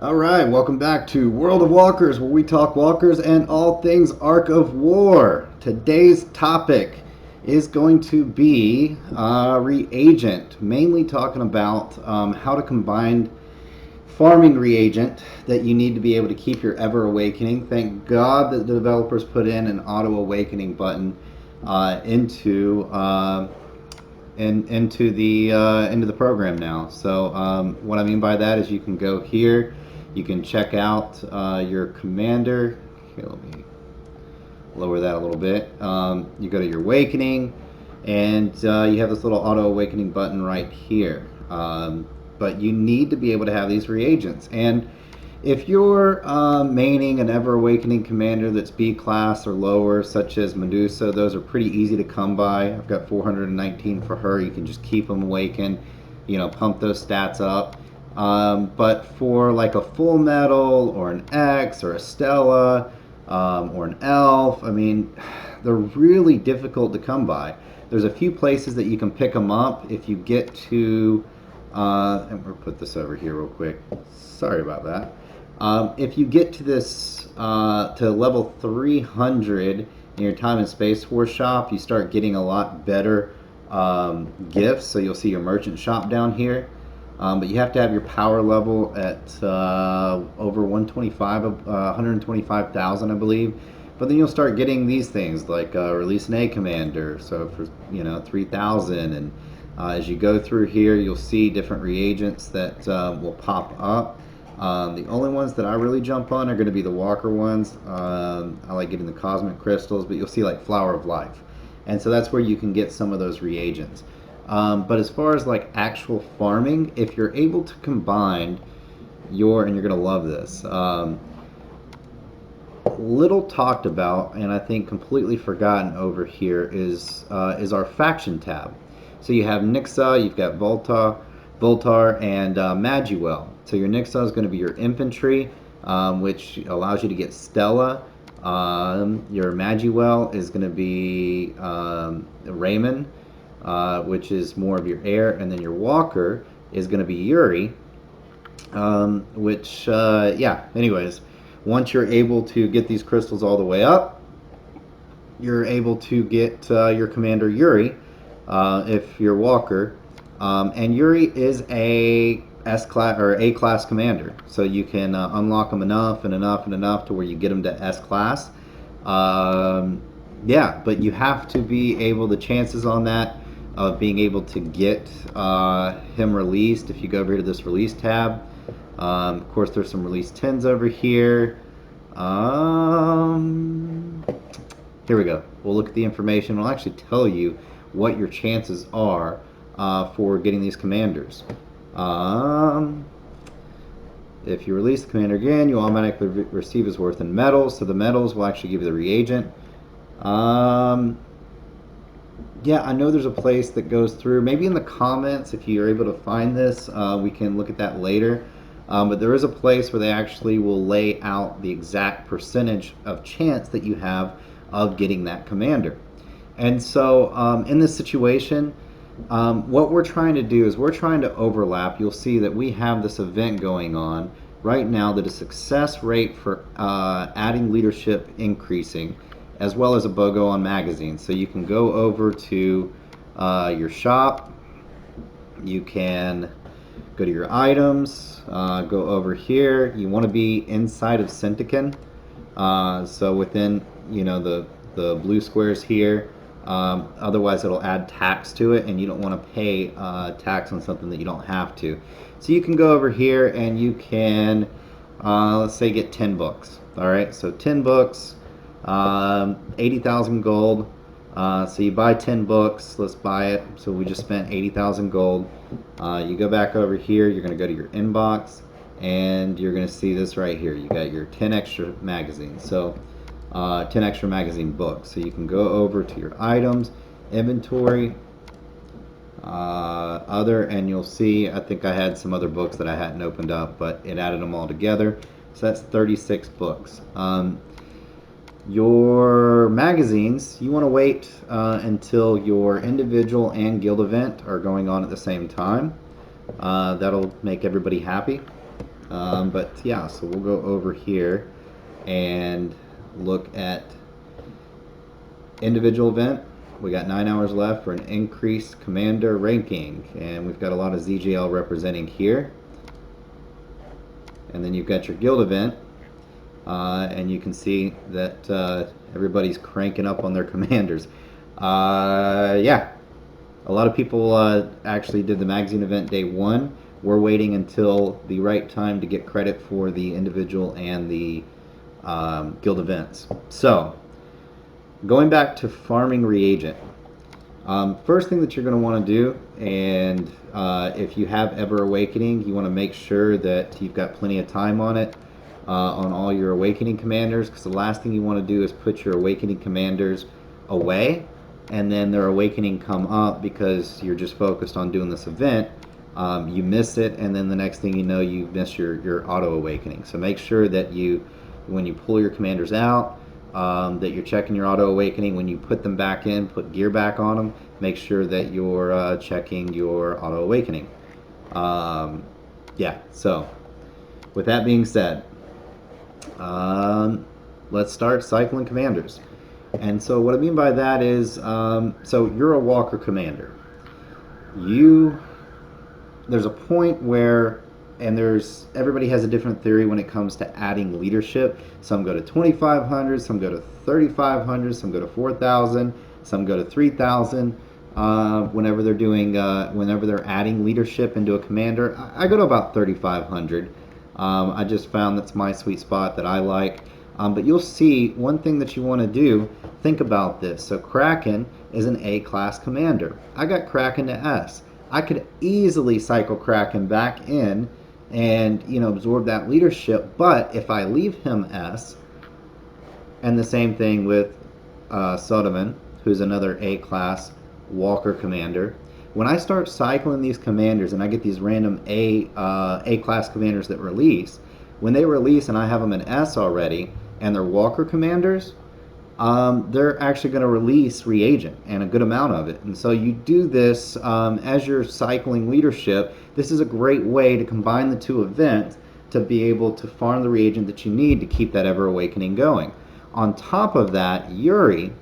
All right, welcome back to World of Walkers, where we talk walkers and all things Ark of War. Today's topic is going to be reagent, mainly talking about how to combine farming reagent that you need to be able to keep your ever awakening. Thank God that the developers put in an auto awakening button into the program now. So what I mean by that is you can go here, you can check out your commander. Here, let me lower that a little bit. You go to your awakening, and you have this little auto awakening button right here. But you need to be able to have these reagents. And if you're maining an ever awakening commander that's B class or lower, such as Medusa, those are pretty easy to come by. I've got 419 for her. You can just keep them awakened, pump those stats up. But for like a full metal or an X or a Stella or an Elf, I mean, they're really difficult to come by. There's a few places that you can pick them up if you get to. And we'll put this over here real quick. Sorry about that. If you get to this to level 300 in your time and space force shop, you start getting a lot better gifts. So you'll see your merchant shop down here. But you have to have your power level at over 125,000, I believe. But then you'll start getting these things like release an A commander. So for 3,000, and as you go through here, you'll see different reagents that will pop up. The only ones that I really jump on are going to be the Walker ones. I like getting the cosmic crystals, but you'll see like Flower of Life, and so that's where you can get some of those reagents. But as far as like actual farming, if you're able to combine and you're going to love this, little talked about, and I think completely forgotten over here is our faction tab. So you have Nixa, you've got Voltar, and Magiwell. So your Nixa is going to be your infantry, which allows you to get Stella. Your Magiwell is going to be Raymond, which is more of your air, and then your Walker is going to be Yuri, anyways, once you're able to get these crystals all the way up, you're able to get your commander Yuri, if you're Walker, and Yuri is a S class or A class commander, so you can unlock them enough and enough and enough to where you get them to S class. But you have to be able. The chances on that of being able to get him released, if you go over here to this release tab. Of course, there's some release 10s over here. Here we go. We'll look at the information. We'll actually tell you what your chances are for getting these commanders. If you release the commander again, you automatically receive his worth in metals. So the metals will actually give you the reagent. I know there's a place that goes through. Maybe in the comments, if you're able to find this, we can look at that later. But there is a place where they actually will lay out the exact percentage of chance that you have of getting that commander. And so in this situation, what we're trying to do is we're trying to overlap. You'll see that we have this event going on right now that is success rate for adding leadership increasing, as well as a BOGO on magazines. So you can go over to your shop. You can go to your items, go over here. You want to be inside of Syndican. So within, the blue squares here. Otherwise, it'll add tax to it, and you don't want to pay tax on something that you don't have to. So you can go over here and you can, let's say, get 10 books. All right, so 10 books, 80,000 gold. So you buy 10 books. Let's buy it. So we just spent 80,000 gold. You go back over here. You're going to go to your inbox, and you're going to see this right here. You got your 10 extra magazines. So 10 extra magazine books. So you can go over to your items, inventory, other, and you'll see, I think I had some other books that I hadn't opened up, but it added them all together. So that's 36 books. Your magazines, you want to wait until your individual and guild event are going on at the same time. That'll make everybody happy. But yeah, so we'll go over here and look at individual event. We got 9 hours left for an increased commander ranking, and we've got a lot of ZGL representing here. And then you've got your guild event, and you can see that everybody's cranking up on their commanders. Yeah, a lot of people actually did the magazine event day one. We're waiting until the right time to get credit for the individual and the guild events. So, going back to farming reagent. First thing that you're going to want to do, and if you have Ever Awakening, you want to make sure that you've got plenty of time on it, on all your Awakening commanders, because the last thing you want to do is put your Awakening commanders away, and then their Awakening come up because you're just focused on doing this event. You miss it, and then the next thing you know, you miss your auto Awakening. So make sure that when you pull your commanders out, that you're checking your auto awakening. When you put them back in, put gear back on them, make sure that you're checking your auto awakening. Yeah, so with that being said, let's start cycling commanders. And so what I mean by that is, so you're a walker commander. There's a point where, and everybody has a different theory when it comes to adding leadership. Some go to 2,500, some go to 3,500, some go to 4,000, some go to 3,000. Whenever they're adding leadership into a commander, I go to about 3,500. I just found that's my sweet spot that I like. But you'll see one thing that you want to do. Think about this. So Kraken is an A-class commander. I got Kraken to S. I could easily cycle Kraken back in and absorb that leadership, but if I leave him S, and the same thing with Sodaman, who's another A-class Walker commander, when I start cycling these commanders and I get these random A-class commanders that release, when they release and I have them in S already and they're Walker commanders, they're actually going to release reagent, and a good amount of it. And so you do this as you're cycling leadership. This is a great way to combine the two events to be able to farm the reagent that you need to keep that Ever Awakening going. On top of that, Yuri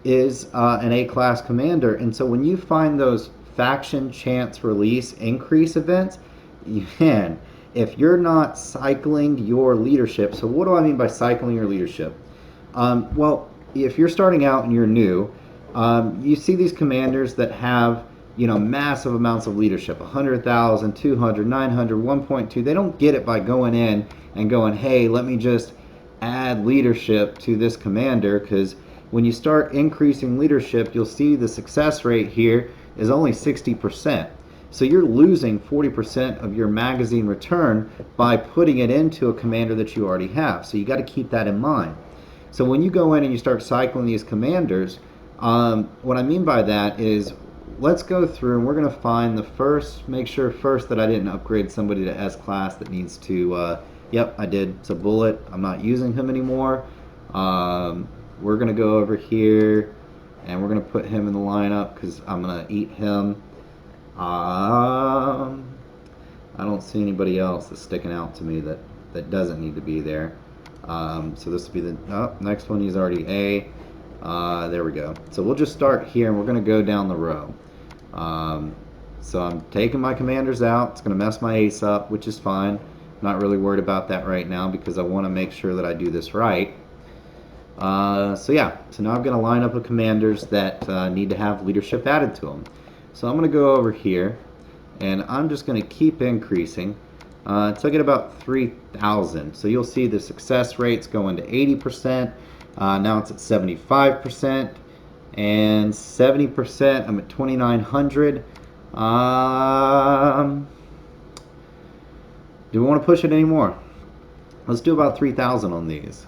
is an A-class commander, and so when you find those faction chance release increase events, if you're not cycling your leadership, so what do I mean by cycling your leadership? Well, if you're starting out and you're new, you see these commanders that have, massive amounts of leadership, 100,000, 200, 900, 1.2. They don't get it by going in and going, hey, let me just add leadership to this commander, because when you start increasing leadership, you'll see the success rate here is only 60%. So you're losing 40% of your magazine return by putting it into a commander that you already have. So you got to keep that in mind. So when you go in and you start cycling these commanders, what I mean by that is, let's go through and we're going to find make sure first that I didn't upgrade somebody to S-class that needs to, yep, I did. It's a bullet. I'm not using him anymore. We're going to go over here and we're going to put him in the lineup because I'm going to eat him. I don't see anybody else that's sticking out to me that doesn't need to be there. So this will be the next one. He's already A. There we go. So we'll just start here and we're going to go down the row. So I'm taking my commanders out. It's going to mess my ace up, which is fine. I'm not really worried about that right now because I want to make sure that I do this right. So yeah, so now I'm going to line up the commanders that need to have leadership added to them. So I'm going to go over here and I'm just going to keep increasing. Until I get about 3,000. So you'll see the success rates going to 80%. Now it's at 75%. And 70%, I'm at 2,900. Do we want to push it anymore? Let's do about 3,000 on these.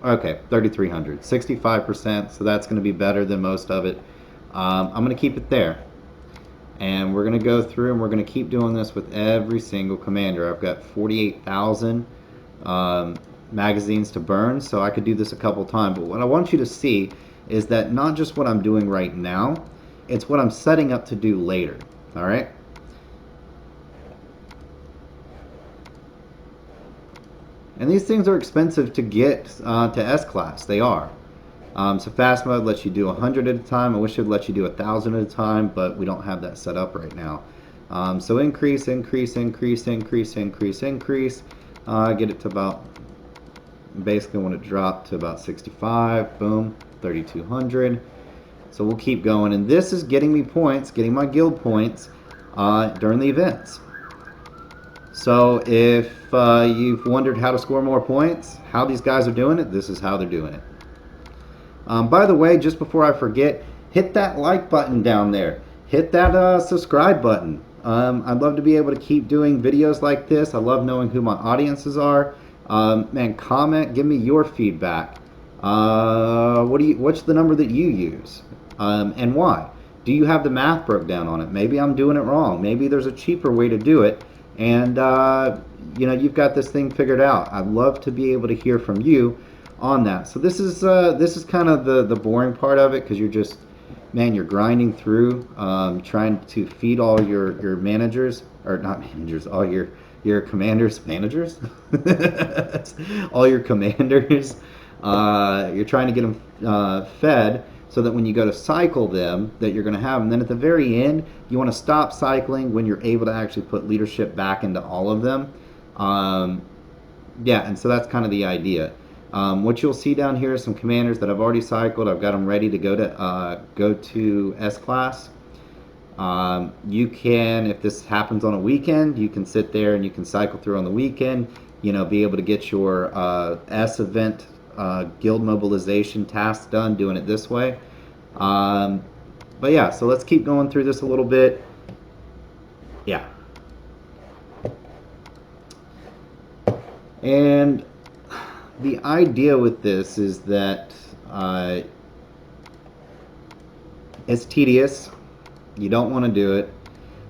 Okay, 3,300. 65%, so that's going to be better than most of it. I'm going to keep it there. And we're going to go through and we're going to keep doing this with every single commander. I've got 48,000 magazines to burn, so I could do this a couple times. But what I want you to see is that not just what I'm doing right now, it's what I'm setting up to do later. All right? And these things are expensive to get to S class. They are. So fast mode lets you do 100 at a time. I wish it would let you do 1,000 at a time, but we don't have that set up right now. So increase, increase, increase, increase, increase, increase. Get it to about, basically want to drop to about 65. Boom, 3,200. So we'll keep going. And this is getting me points, getting my guild points during the events. So if you've wondered how to score more points, how these guys are doing it, this is how they're doing it. By the way, just before I forget, hit that like button down there. Hit that subscribe button. I'd love to be able to keep doing videos like this. I love knowing who my audiences are. Man, comment, give me your feedback. What's the number that you use? And why? Do you have the math broke down on it? Maybe I'm doing it wrong. Maybe there's a cheaper way to do it. And you've got this thing figured out. I'd love to be able to hear from you on that. So this is kind of the boring part of it, because you're grinding through, trying to feed all your managers, or not managers, all your commanders, managers, all your commanders. You're trying to get them fed, so that when you go to cycle them, that you're going to have them. Then at the very end, you want to stop cycling when you're able to actually put leadership back into all of them. Yeah, and so that's kind of the idea. What you'll see down here is some commanders that I've already cycled. I've got them ready to go to S class. You can, if this happens on a weekend, you can sit there and you can cycle through on the weekend. Be able to get your S event guild mobilization task done doing it this way. But yeah, so let's keep going through this a little bit. Yeah. And the idea with this is that it's tedious. You don't want to do it.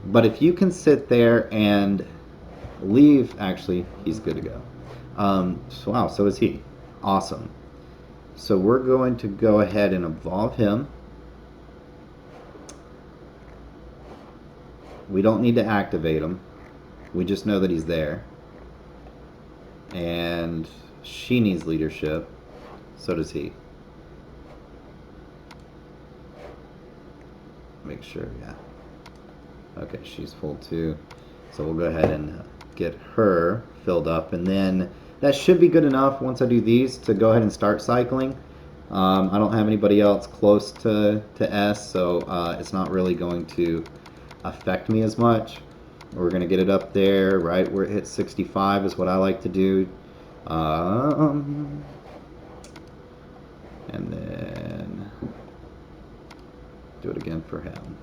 But if you can sit there and leave, actually, he's good to go. So, wow, so is he. Awesome. So we're going to go ahead and evolve him. We don't need to activate him. We just know that he's there. And she needs leadership. So does he. Make sure, yeah. Okay, she's full too. So we'll go ahead and get her filled up, and then that should be good enough once I do these to go ahead and start cycling. I don't have anybody else close to S, so it's not really going to affect me as much. We're going to get it up there, right where it hits 65 is what I like to do. And then do it again for him.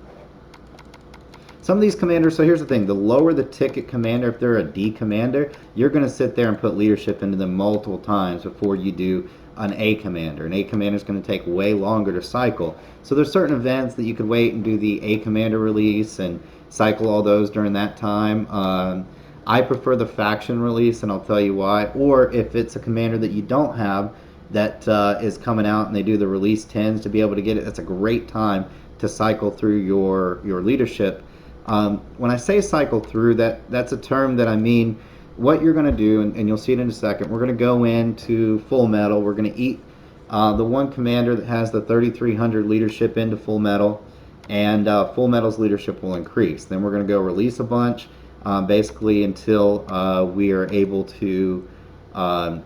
Some of these commanders, so here's the thing, the lower the ticket commander, if they're a D commander, you're going to sit there and put leadership into them multiple times before you do an A commander. An A commander is going to take way longer to cycle. So there's certain events that you could wait and do the A commander release and cycle all those during that time. I prefer the faction release, and I'll tell you why. Or if it's a commander that you don't have that is coming out and they do the release 10s to be able to get it, that's a great time to cycle through your leadership. When I say cycle through, that's a term that I mean what you're going to do, and you'll see it in a second. We're going to go into full metal. We're going to eat the one commander that has the 3,300 leadership into full metal, and full metal's leadership will increase. Then we're going to go release a bunch, basically until we are able to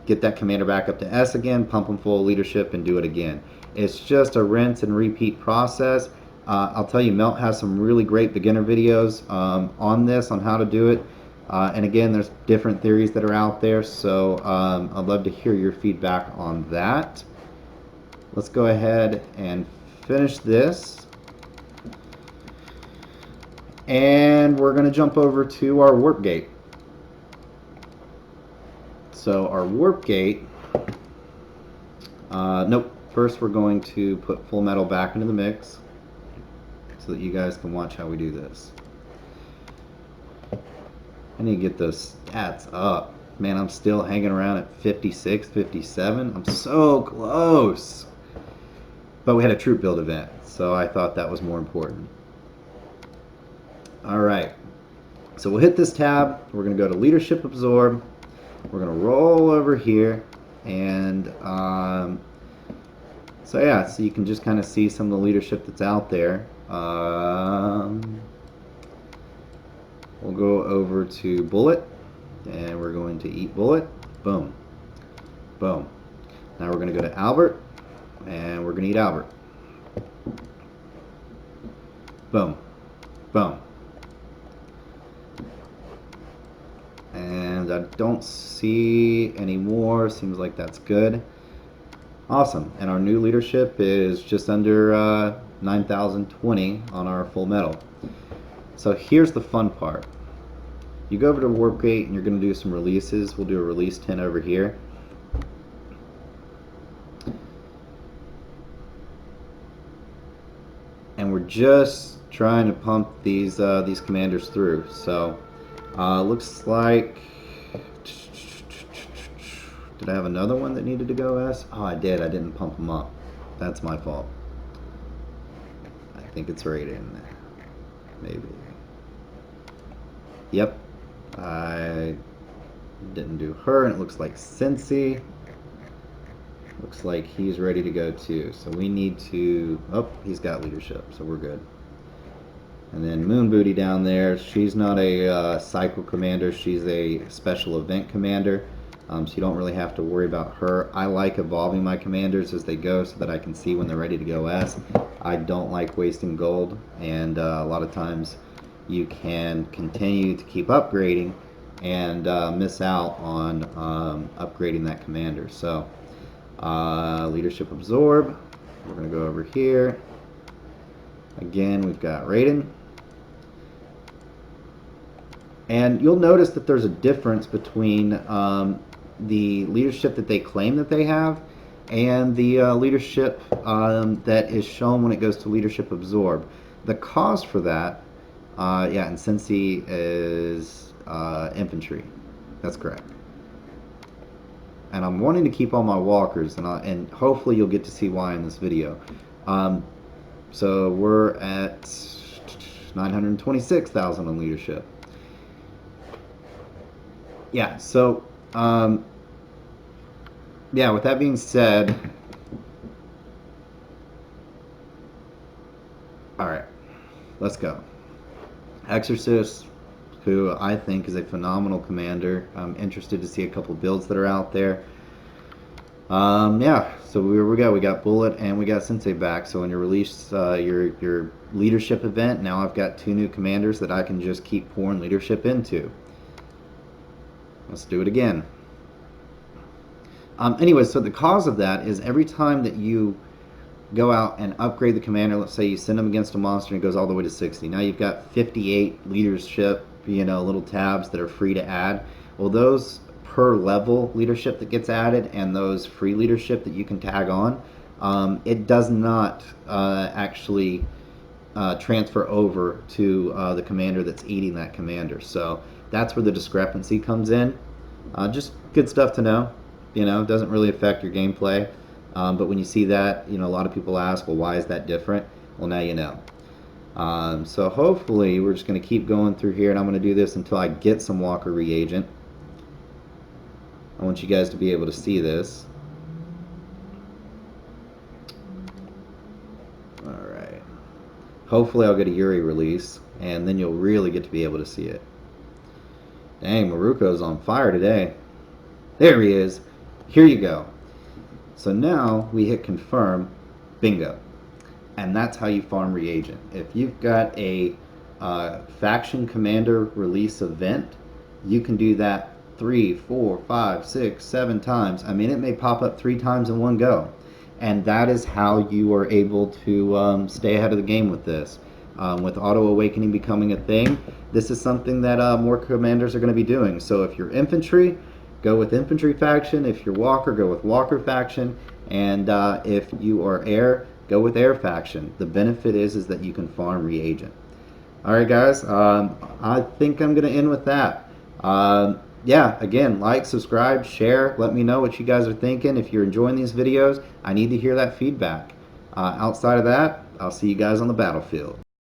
get that commander back up to S again, pump them full of leadership, and do it again. It's just a rinse and repeat process. I'll tell you, Melt has some really great beginner videos on this, on how to do it. And again, there's different theories that are out there, so I'd love to hear your feedback on that. Let's go ahead and finish this. And we're going to jump over to our warp gate. So our warp gate, nope, first we're going to put full metal back into the mix so that you guys can watch how we do this. I need to get those stats up. Man, I'm still hanging around at 56, 57. I'm so close. But we had a troop build event, so I thought that was more important. All right. So we'll hit this tab. We're going to go to Leadership Absorb. we're gonna roll over here, and so yeah, so you can just kind of see some of the leadership that's out there. We'll go over to Bullet, and we're going to eat Bullet. Boom. Boom. Now we're going to go to Albert, and we're going to eat Albert. Boom. Boom. And I don't see any more. Seems like that's good. Awesome. And our new leadership is just under 9,020 on our full metal. So here's the fun part. You go over to Warp Gate and you're going to do some releases. We'll do a release 10 over here. And we're just trying to pump these commanders through. So looks like, did I have another one that needed to go S? Oh, I did. I didn't pump them up. That's my fault. I think it's right in there. Maybe. Yep. I didn't do her, and it looks like Cincy. Looks like he's ready to go too. So we need to, oh, he's got leadership, so we're good. And then Moon Booty down there, she's not a cycle commander, she's a special event commander. So you don't really have to worry about her. I like evolving my commanders as they go so that I can see when they're ready to go S. I don't like wasting gold, and a lot of times you can continue to keep upgrading and miss out on upgrading that commander. So leadership absorb, we're going to go over here. Again, we've got Raiden. And you'll notice that there's a difference between the leadership that they claim that they have and the leadership that is shown when it goes to leadership absorb. The cause for that, yeah, and Cincy is infantry. That's correct. And I'm wanting to keep all my walkers, and hopefully you'll get to see why in this video. So we're at 926,000 on leadership. Yeah, so yeah, with that being said, alright, let's go. Exorcist, who I think is a phenomenal commander. I'm interested to see a couple builds that are out there. Yeah, so we go. We got Bullet and we got Sensei back. So when you release your leadership event, now I've got 2 new commanders that I can just keep pouring leadership into. Let's do it again. Anyway, so the cause of that is every time that you go out and upgrade the commander, let's say you send them against a monster and it goes all the way to 60. Now you've got 58 leadership, little tabs that are free to add. Well, those per level leadership that gets added and those free leadership that you can tag on, it does not actually transfer over to the commander that's eating that commander. So that's where the discrepancy comes in. Just good stuff to know. It doesn't really affect your gameplay. But when you see that, a lot of people ask, well, why is that different? Well, now you know. So hopefully we're just going to keep going through here, and I'm going to do this until I get some Walker reagent. I want you guys to be able to see this. Alright. Hopefully I'll get a Yuri release, and then you'll really get to be able to see it. Dang, Maruko's on fire today. There he is. Here you go. So now we hit confirm, bingo. And that's how you farm reagent. If you've got a faction commander release event, you can do that 3, 4, 5, 6, 7 times. I mean, it may pop up 3 times in one go. And that is how you are able to stay ahead of the game with this. With auto awakening becoming a thing, this is something that more commanders are going to be doing. So if you're infantry, go with infantry faction. If you're walker, go with walker faction. And if you are air, go with air faction. The benefit is that you can farm reagent. Alright guys, I think I'm going to end with that. Yeah, again, like, subscribe, share. Let me know what you guys are thinking. If you're enjoying these videos, I need to hear that feedback. Outside of that, I'll see you guys on the battlefield.